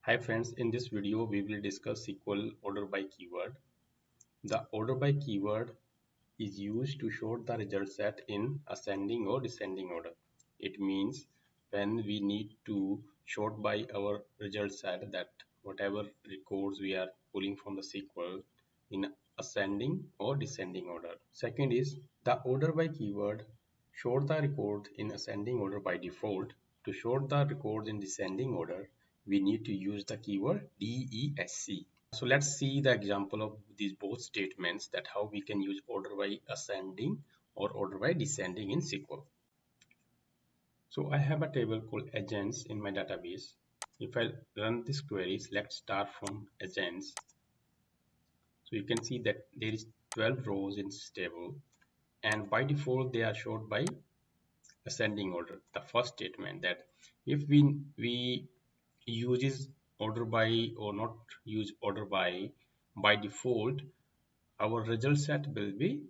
Hi friends, in this video we will discuss SQL order by keyword. The order by keyword is used to sort the result set in ascending or descending order. It means when we need to sort by our result set, that whatever records we are pulling from the SQL in ascending or descending order. Second is the order by keyword sort the records in ascending order by default. To sort the records in descending order, we need to use the keyword DESC. So let's see the example of these both statements, that how we can use order by ascending or order by descending in SQL. So I have a table called agents in my database. If I run this query, select star from agents, so you can see that there is 12 rows in this table, and by default they are sorted by ascending order. The first statement, that if we uses order by or not use order by default, our result set will be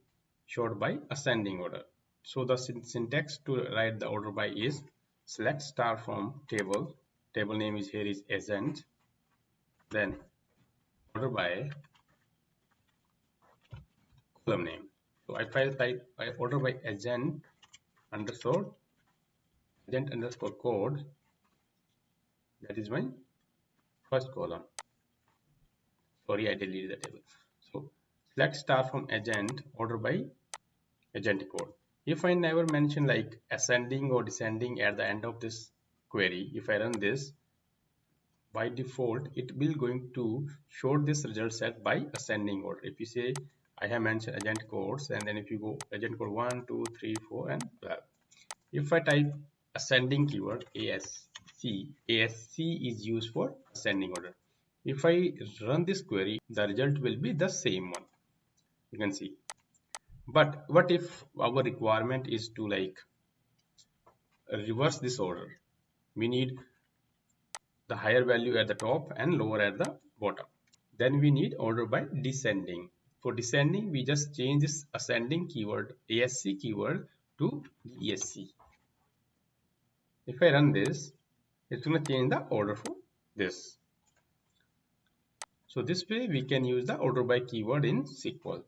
sorted by ascending order. So the syntax to write the order by is select star from table. Table name is here is agent, then order by column name. So if I type I order by agent underscore code, that is my first column. Sorry, I deleted the table. So select star from agent order by agent code. If I never mention like ascending or descending at the end of this query, if I run this, by default it will going to show this result set by ascending order. If you say I have mentioned agent codes, and then if you go agent code 1 2 3 4 and 12, if I type ascending keyword ASC is used for ascending order. If I run this query, the result will be the same one, you can see. But what if our requirement is to like reverse this order? We need the higher value at the top and lower at the bottom. Then we need order by descending. For descending, we just change this ascending keyword ASC keyword to ESC. If I run this, it's going to change the order for this. So this way we can use the order by keyword in SQL.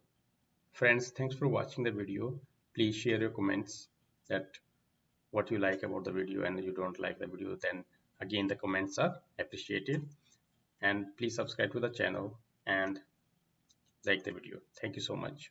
Friends, thanks for watching the video. Please share your comments, that what you like about the video, and you don't like the video, then again the comments are appreciated. And please subscribe to the channel and like the video. Thank you so much.